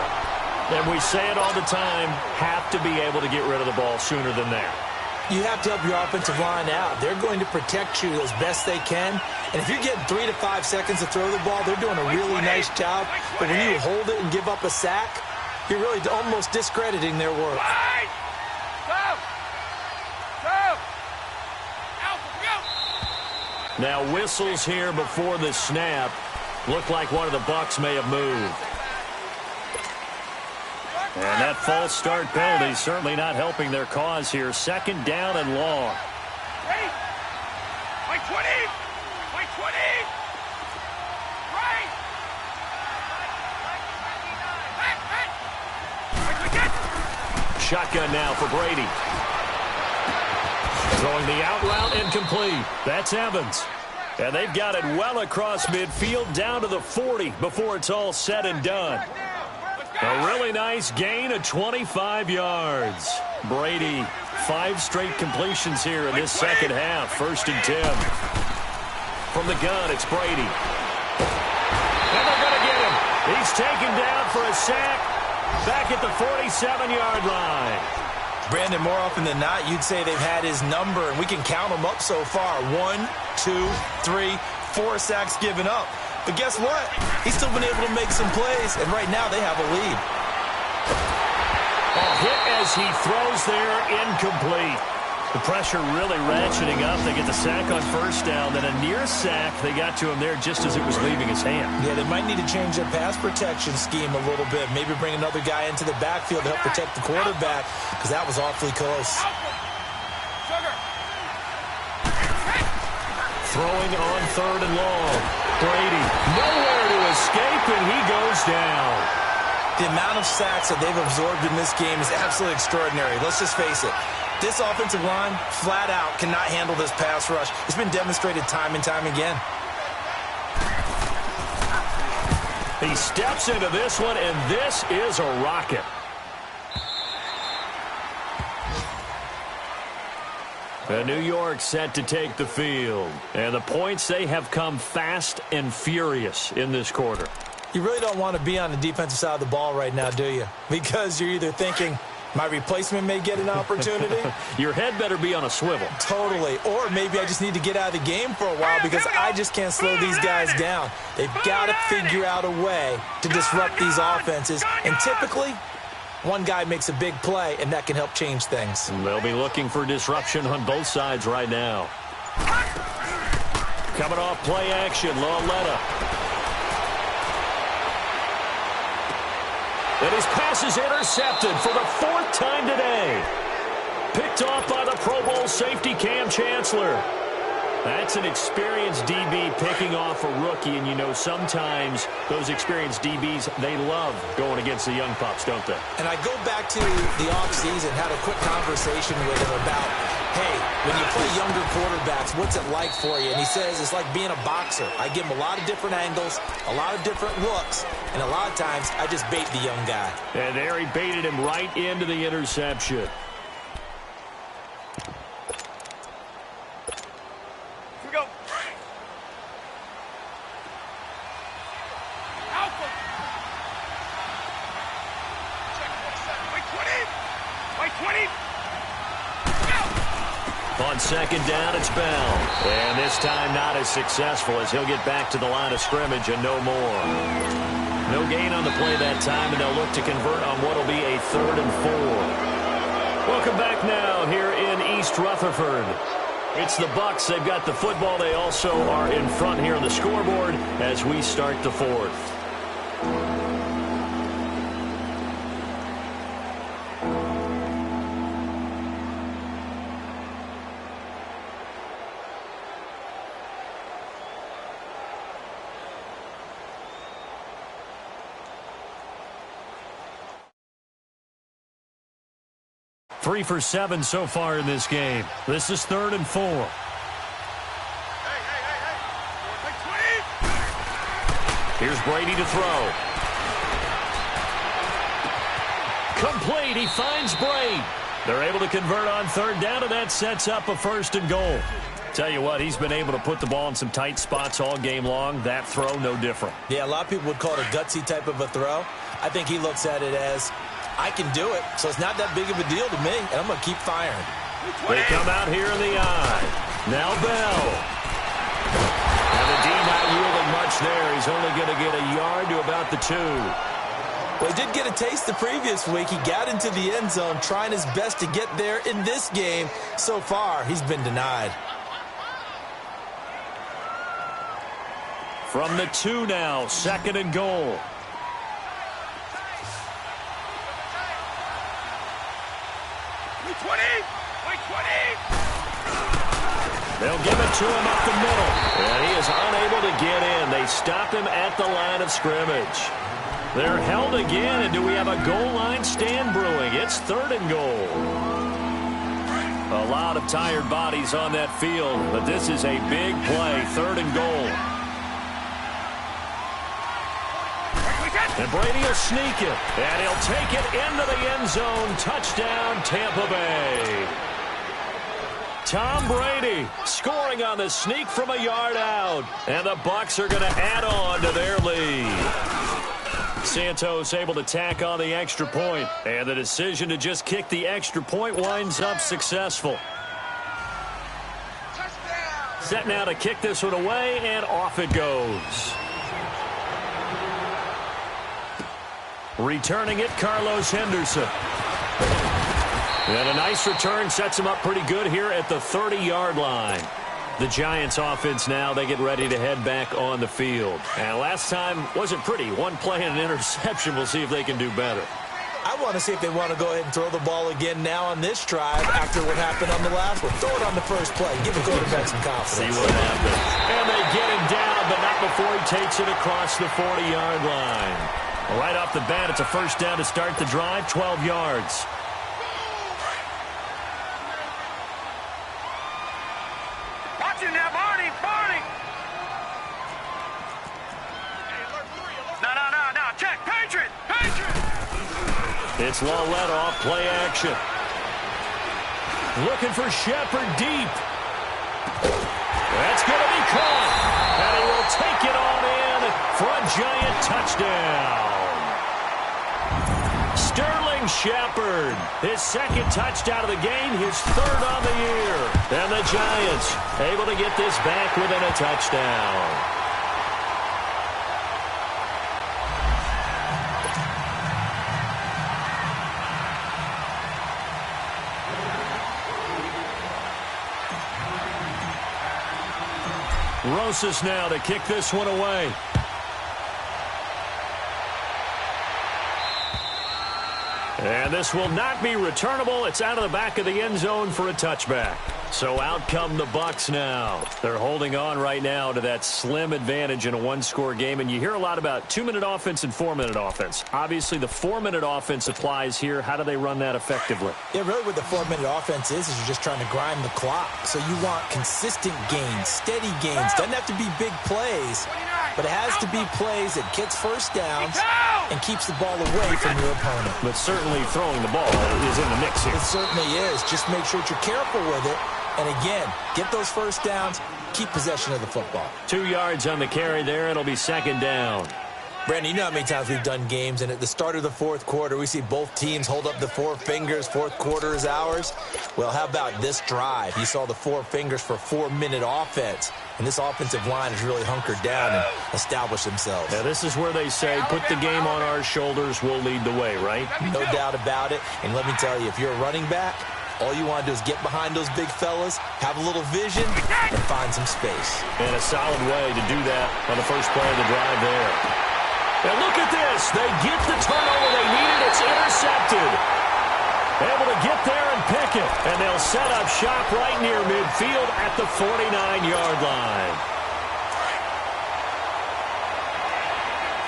And we say it all the time, have to be able to get rid of the ball sooner than that. You have to help your offensive line out. They're going to protect you as best they can. And if you're getting 3 to 5 seconds to throw the ball, they're doing a really nice job. But when you hold it and give up a sack, you're really almost discrediting their work. Go! Now whistles here before the snap. Looked like one of the Bucs may have moved. And that false start penalty certainly not helping their cause here. Second down and long. Ready? Like 20! Like 20! Right! Shotgun now for Brady. Throwing the out route incomplete. That's Evans. And they've got it well across midfield down to the 40 before it's all said and done. A really nice gain of 25 yards. Brady, 5 straight completions here in this second half. 1st and 10. From the gun, it's Brady. And they're going to get him. He's taken down for a sack back at the 47-yard line. Brandon, more often than not, you'd say they've had his number, and we can count them up so far. 1, 2, 3, 4 sacks given up. But guess what? He's still been able to make some plays, and right now they have a lead. A hit as he throws there, incomplete. The pressure really ratcheting up. They get the sack on 1st down, then a near sack. They got to him there just as it was leaving his hand. Yeah, they might need to change their pass protection scheme a little bit. Maybe bring another guy into the backfield to help protect the quarterback, because that was awfully close. Throwing on 3rd and long. Brady, nowhere to escape, and he goes down. The amount of sacks that they've absorbed in this game is absolutely extraordinary. Let's just face it. This offensive line, flat out, cannot handle this pass rush. It's been demonstrated time and time again. He steps into this one, and this is a rocket. New York set to take the field. And the points, they have come fast and furious in this quarter. You really don't want to be on the defensive side of the ball right now, do you? Because you're either thinking, my replacement may get an opportunity. Your head better be on a swivel. Totally. Or maybe I just need to get out of the game for a while because I just can't slow these guys down. They've got to figure out a way to disrupt these offenses. And typically, one guy makes a big play, and that can help change things. They'll be looking for disruption on both sides right now. Coming off play action, Lauletta. And his pass is intercepted for the 4th time today. Picked off by the Pro Bowl safety Cam Chancellor. That's an experienced DB picking off a rookie, and you know sometimes those experienced DBs, they love going against the young pups, don't they? And I go back to the offseason, had a quick conversation with him about, hey, when you play younger quarterbacks, what's it like for you? And he says it's like being a boxer. I give him a lot of different angles, a lot of different looks, and a lot of times I just bait the young guy. And there he baited him right into the interception. On 2nd down, it's Bell. And this time not as successful as he'll get back to the line of scrimmage and no more. No gain on the play that time, and they'll look to convert on what will be a 3rd and 4. Welcome back now here in East Rutherford. It's the Bucs. They've got the football. They also are in front here on the scoreboard as we start the 4th. Three for 7 so far in this game. This is 3rd and 4. Here's Brady to throw. Complete. He finds Brady. They're able to convert on 3rd down, and that sets up a 1st and goal. Tell you what, he's been able to put the ball in some tight spots all game long. That throw, no different. Yeah, a lot of people would call it a gutsy type of a throw. I think he looks at it as, I can do it, so it's not that big of a deal to me, and I'm going to keep firing. They come out here in the eye. Now Bell. And the D not yielding much there. He's only going to get a yard to about the 2. Well, he did get a taste the previous week. He got into the end zone, trying his best to get there in this game. So far, he's been denied. From the 2 now, 2nd and goal. They'll give it to him up the middle. And he is unable to get in. They stop him at the line of scrimmage. They're held again, and do we have a goal line stand brewing? It's 3rd and goal. A lot of tired bodies on that field, but this is a big play, 3rd and goal. And Brady will sneak it, and he'll take it into the end zone. Touchdown, Tampa Bay. Tom Brady scoring on the sneak from a yard out, and the Bucs are going to add on to their lead. Santos able to tack on the extra point, and the decision to just kick the extra point winds up successful. Set now to kick this one away, and off it goes. Returning it, Carlos Henderson. And a nice return sets him up pretty good here at the 30-yard line. The Giants offense now, they get ready to head back on the field. And last time wasn't pretty. One play and an interception. We'll see if they can do better. I want to see if they want to go ahead and throw the ball again now on this drive after what happened on the last one. Throw it on the first play. Give the quarterback some confidence. See what happens. And they get him down, but not before he takes it across the 40-yard line. Right off the bat, it's a first down to start the drive, 12 yards. Watch him now, Barney! No, check, Patriot! It's Lawlett off play action. Looking for Shepard deep. That's going to be caught. And he will take it on in for a Giant touchdown. Sterling Shepard, his 2nd touchdown of the game, his 3rd on the year. And the Giants able to get this back within a touchdown. Rosas now to kick this one away. And this will not be returnable. It's out of the back of the end zone for a touchback. So out come the Bucs now. They're holding on right now to that slim advantage in a one-score game. And you hear a lot about 2-minute offense and 4-minute offense. Obviously, the 4-minute offense applies here. How do they run that effectively? Yeah, really what the 4-minute offense is you're just trying to grind the clock. So you want consistent gains, steady gains. Doesn't have to be big plays, but it has to be plays that gets first downs and keeps the ball away from your opponent. But certainly throwing the ball is in the mix here. It certainly is. Just make sure that you're careful with it. And again, get those first downs, keep possession of the football. 2 yards on the carry there. It'll be 2nd down. Brandon, you know how many times we've done games, and at the start of the 4th quarter, we see both teams hold up the 4 fingers. 4th quarter is ours. Well, how about this drive? You saw the 4 fingers for 4-minute offense, and this offensive line has really hunkered down and established themselves. Yeah, this is where they say, put the game on our shoulders, we'll lead the way, right? No doubt about it. And let me tell you, if you're a running back, all you want to do is get behind those big fellas, have a little vision, and find some space. And a solid way to do that on the first play of the drive there. And look at this. They get the turnover they needed. It's intercepted. Able to get there and pick it. And they'll set up shop right near midfield at the 49-yard line.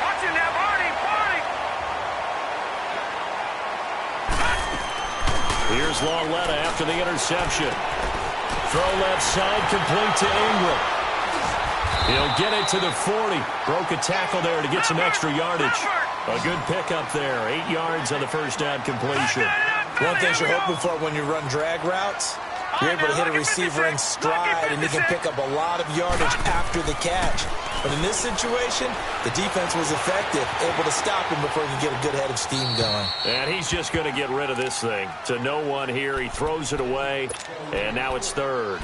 Watch him now, Barney! Here's Lawlett after the interception. Throw left side, complete to Ingram. He'll get it to the 40. Broke a tackle there to get some extra yardage. A good pickup there. 8 yards on the first down completion. One thing you're hoping for when you run drag routes, you're able to hit a receiver in stride, and you can pick up a lot of yardage after the catch. But in this situation, the defense was effective, able to stop him before he could get a good head of steam going. And he's just going to get rid of this thing. To no one here. He throws it away, and now it's 3rd.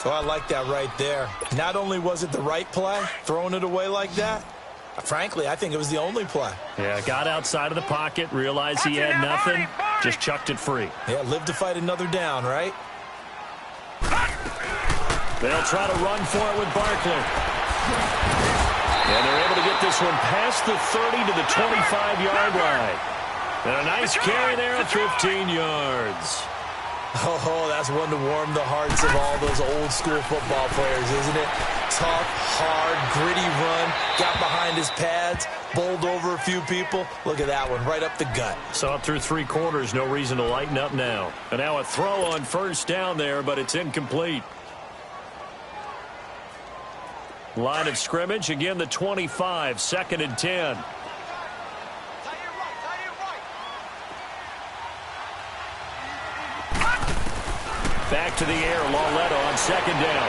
Oh, I like that right there. Not only was it the right play, throwing it away like that, frankly, I think it was the only play. Yeah, got outside of the pocket, realized he had nothing, just chucked it free. Yeah, live to fight another down, right? They'll try to run for it with Barkley. And they're able to get this one past the 30 to the 25-yard line. And a nice carry there of 15 yards. Oh, that's one to warm the hearts of all those old-school football players, isn't it? Tough, hard, gritty run, got behind his pads, bowled over a few people. Look at that one, right up the gut. Saw it through 3 quarters, no reason to lighten up now. And now a throw on first down there, but it's incomplete. Line of scrimmage, again the 25, 2nd and 10. Back to the air, Lauletta on 2nd down.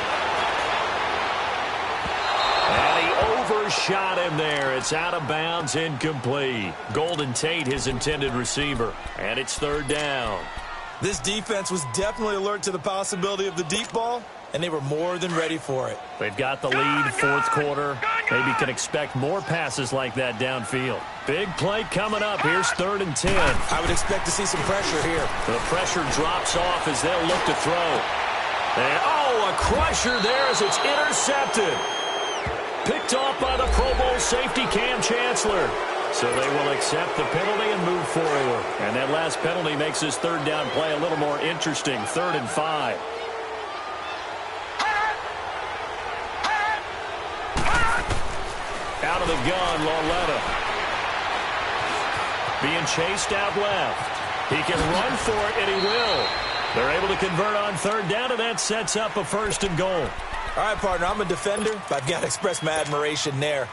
And he overshot him there. It's out of bounds, incomplete. Golden Tate, his intended receiver. And it's 3rd down. This defense was definitely alert to the possibility of the deep ball, and they were more than ready for it. They've got the lead, 4th quarter. Maybe can expect more passes like that downfield. Big play coming up. Here's 3rd and 10. I would expect to see some pressure here. The pressure drops off as they'll look to throw. And, oh, a crusher there as it's intercepted. Picked off by the Pro Bowl safety Cam Chancellor. So they will accept the penalty and move forward. And that last penalty makes this 3rd down play a little more interesting. 3rd and 5. Out of the gun, Lauletta. Being chased out left. He can run for it, and he will. They're able to convert on 3rd down, and that sets up a 1st and goal. All right, partner, I'm a defender, but I've got to express my admiration there.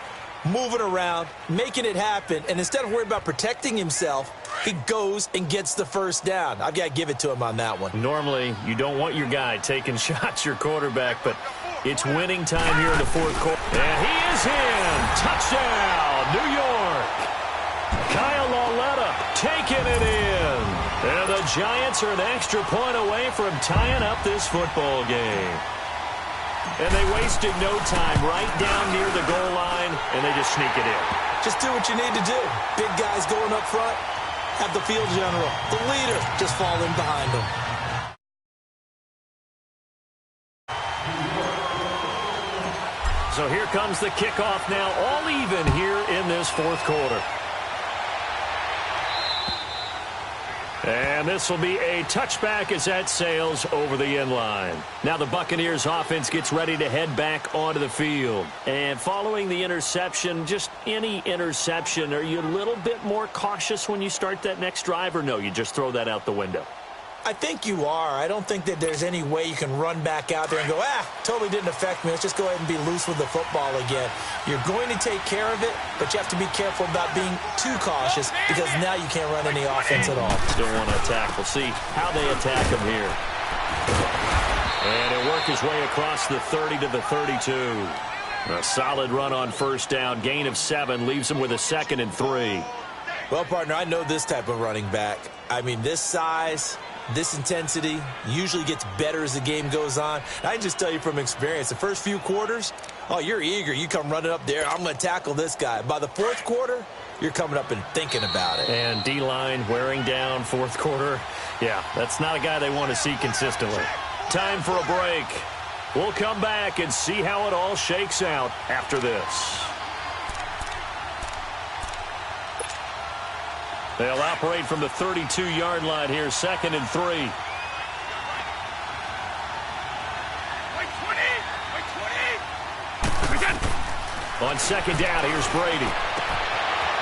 Moving around, making it happen, and instead of worrying about protecting himself, he goes and gets the 1st down. I've got to give it to him on that one. Normally, you don't want your guy taking shots, your quarterback, but it's winning time here in the 4th quarter. And he is in. Touchdown, New York. Kyle Lauletta taking it in. And the Giants are an extra point away from tying up this football game. And they wasted no time right down near the goal line, and they just sneak it in. Just do what you need to do. Big guys going up front, have the field general, the leader, just fall in behind them. So here comes the kickoff now, all even here in this 4th quarter. And this will be a touchback as that sails over the end line. Now the Buccaneers offense gets ready to head back onto the field. And following the interception, just any interception, are you a little bit more cautious when you start that next drive, or no, you just throw that out the window? I think you are. I don't think that there's any way you can run back out there and go, totally didn't affect me. Let's just go ahead and be loose with the football again. You're going to take care of it, but you have to be careful about being too cautious because now you can't run any offense at all. Still want to attack. We'll see how they attack him here. And he'll work his way across the 30 to the 32. A solid run on 1st down. Gain of 7 leaves him with a 2nd and 3. Well, partner, I know this type of running back. I mean, this size, this intensity usually gets better as the game goes on. I can just tell you from experience, the first few quarters, you're eager. You come running up there, I'm going to tackle this guy. By the 4th quarter, you're coming up and thinking about it. And D-line wearing down 4th quarter. Yeah, that's not a guy they want to see consistently. Time for a break. We'll come back and see how it all shakes out after this. They'll operate from the 32-yard line here, 2nd and 3. On 2nd down, here's Brady.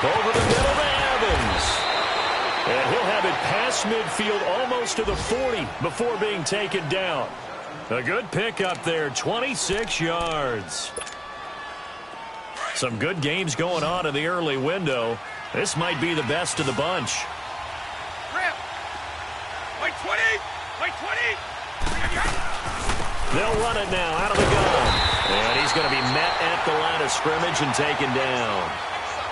Over the middle to Evans. And he'll have it past midfield almost to the 40 before being taken down. A good pickup there, 26 yards. Some good games going on in the early window. This might be the best of the bunch. They'll run it now out of the gun. And he's going to be met at the line of scrimmage and taken down.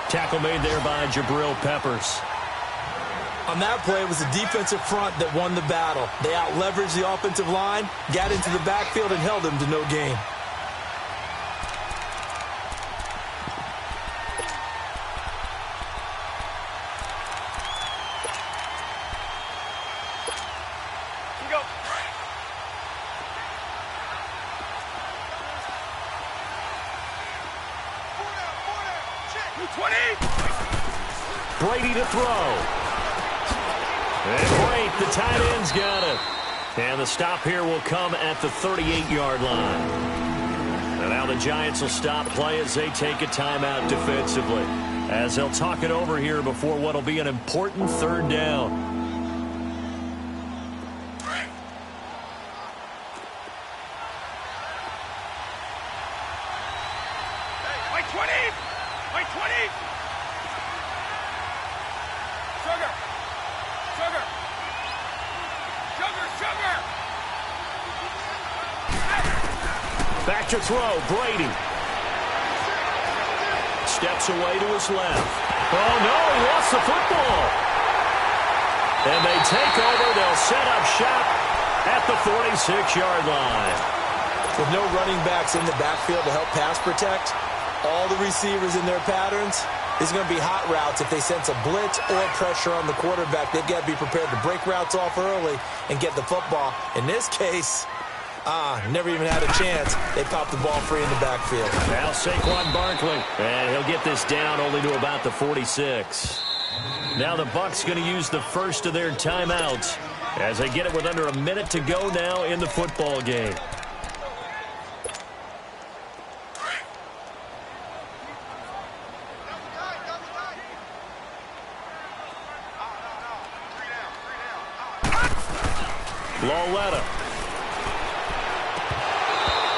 Tackle made there by Jabril Peppers. On that play, it was the defensive front that won the battle. They out-leveraged the offensive line, got into the backfield, and held him to no gain. Brady to throw. And great, the tight end's got it. And the stop here will come at the 38-yard line. And now the Giants will stop play as they take a timeout defensively, as they'll talk it over here before what will be an important third down. Like 20! Like 20! Sugar! Sugar! Sugar! Sugar! Back to throw, Brady. Steps away to his left. Oh, no, he lost the football. And they take over. They'll set up shop at the 46-yard line. With no running backs in the backfield to help pass protect, all the receivers in their patterns, there's going to be hot routes. If they sense a blitz or pressure on the quarterback, they've got to be prepared to break routes off early and get the football. In this case, never even had a chance. They popped the ball free in the backfield. Now Saquon Barkley, and he'll get this down only to about the 46. Now the Bucs going to use the first of their timeouts as they get it with under a minute to go now in the football game. Loletta.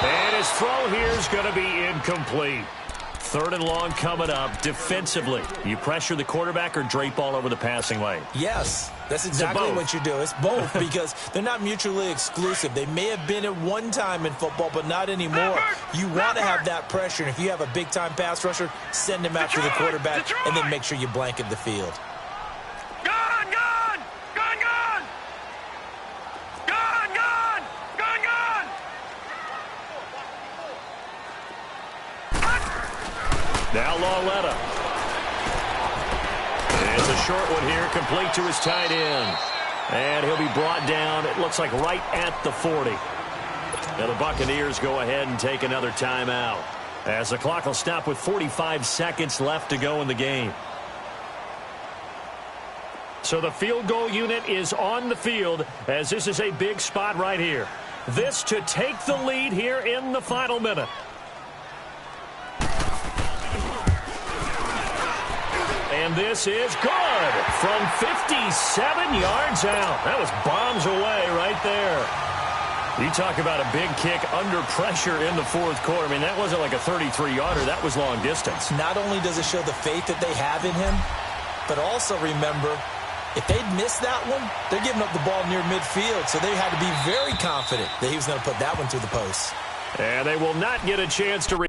And his throw here is going to be incomplete. Third and long coming up defensively. You pressure the quarterback or drape all over the passing lane? Yes, that's exactly what you do. It's both because they're not mutually exclusive. They may have been at one time in football, but not anymore. You want to have that pressure, and if you have a big-time pass rusher, send him after the quarterback, and then make sure you blanket the field. Now Loletta. It's a short one here, complete to his tight end. And he'll be brought down, it looks like right at the 40. Now the Buccaneers go ahead and take another timeout, as the clock will stop with 45 seconds left to go in the game. So the field goal unit is on the field, as this is a big spot right here. This to take the lead here in the final minute. And this is good from 57 yards out. That was bombs away right there. You talk about a big kick under pressure in the fourth quarter. I mean, that wasn't like a 33-yarder. That was long distance. Not only does it show the faith that they have in him, but also remember, if they'd missed that one, they're giving up the ball near midfield. So they had to be very confident that he was going to put that one through the post. And they will not get a chance to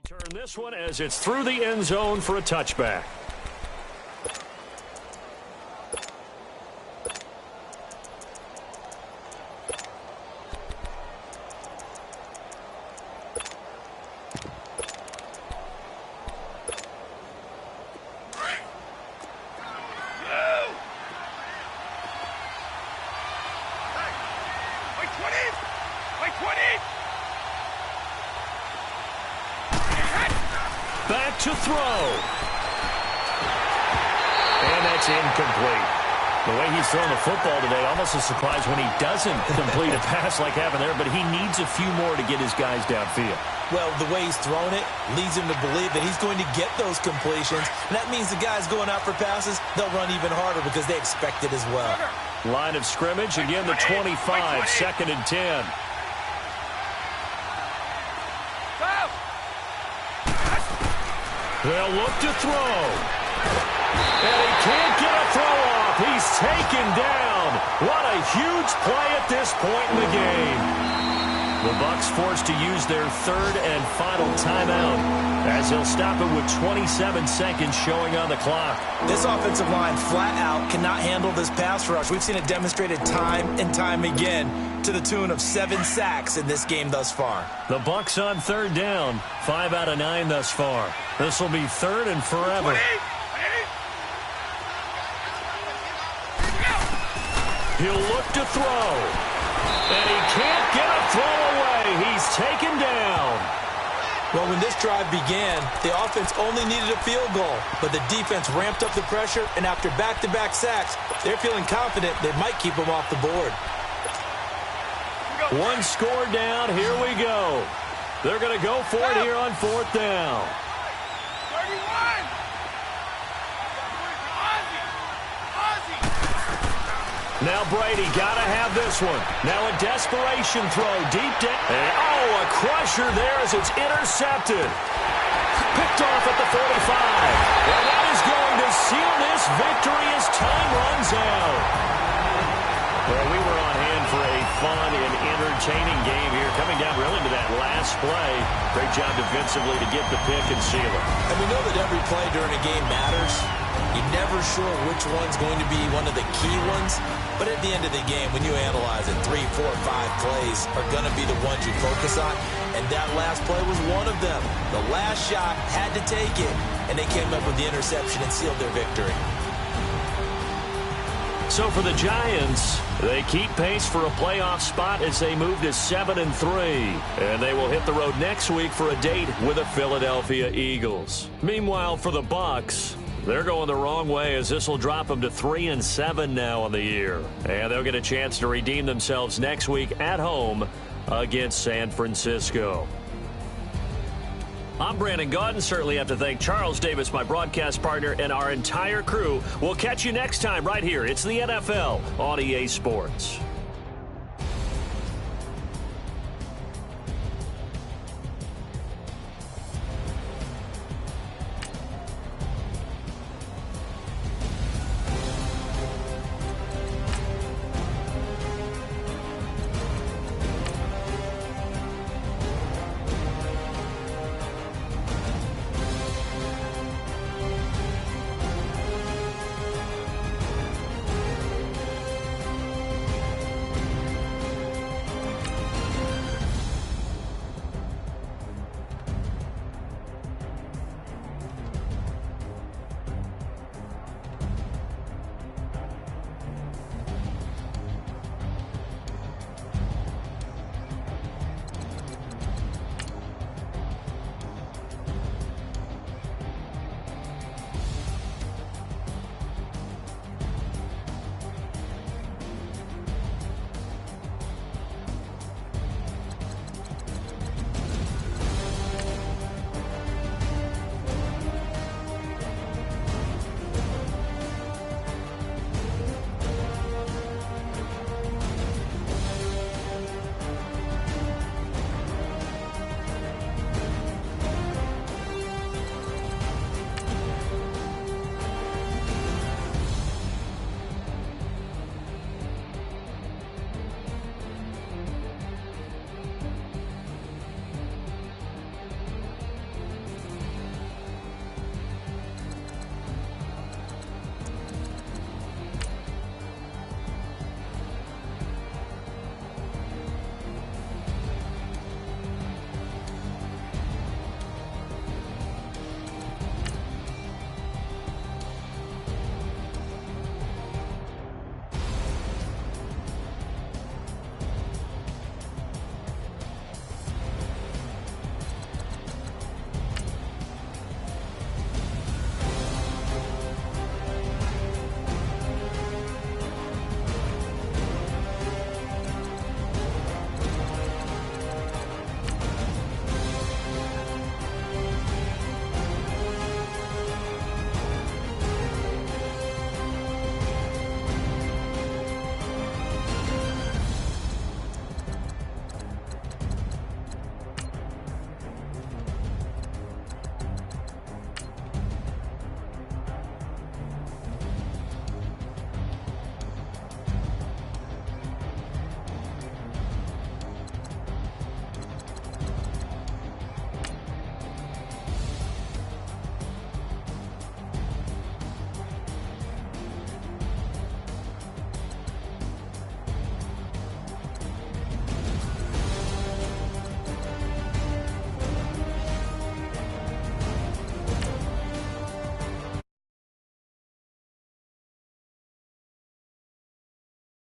turn this one as it's through the end zone for a touchback. Back to throw. And that's incomplete. The way he's throwing the football today, almost a surprise when he doesn't complete a pass like happened there, but he needs a few more to get his guys downfield. Well, the way he's thrown it leads him to believe that he's going to get those completions. And that means the guys going out for passes, they'll run even harder because they expect it as well. Line of scrimmage, again the 25, second and 10. They'll look to throw. And he can't get a throw off. He's taken down. What a huge play at this point in the game. The Bucs forced to use their third and final timeout as he'll stop it with 27 seconds showing on the clock. This offensive line flat out cannot handle this pass rush. We've seen it demonstrated time and time again to the tune of 7 sacks in this game thus far. The Bucs on third down, 5 out of 9 thus far. This will be third and forever. He'll look to throw. And he can't get a throw away. He's taken down. Well, when this drive began, the offense only needed a field goal, but the defense ramped up the pressure, and after back-to-back sacks, they're feeling confident they might keep them off the board. One score down. Here we go. They're going to go for it here on fourth down. 31. Now Brady got to have this one. Now a desperation throw deep down. And, oh, a crusher there as it's intercepted. Picked off at the 45. And that is going to seal this victory as time runs out. Well, we were on hand for a fun and entertaining game here. Coming down really to that last play. Great job defensively to get the pick and seal it. And we know that every play during a game matters. You're never sure which one's going to be one of the key ones. But at the end of the game, when you analyze it, 3, 4, 5 plays are going to be the ones you focus on. And that last play was one of them. The last shot had to take it. And they came up with the interception and sealed their victory. So for the Giants, they keep pace for a playoff spot as they move to 7-3. And they will hit the road next week for a date with the Philadelphia Eagles. Meanwhile, for the Bucs, they're going the wrong way as this will drop them to 3-7 now on the year. And they'll get a chance to redeem themselves next week at home against San Francisco. I'm Brandon Gaudin. Certainly have to thank Charles Davis, my broadcast partner, and our entire crew. We'll catch you next time right here. It's the NFL on EA Sports.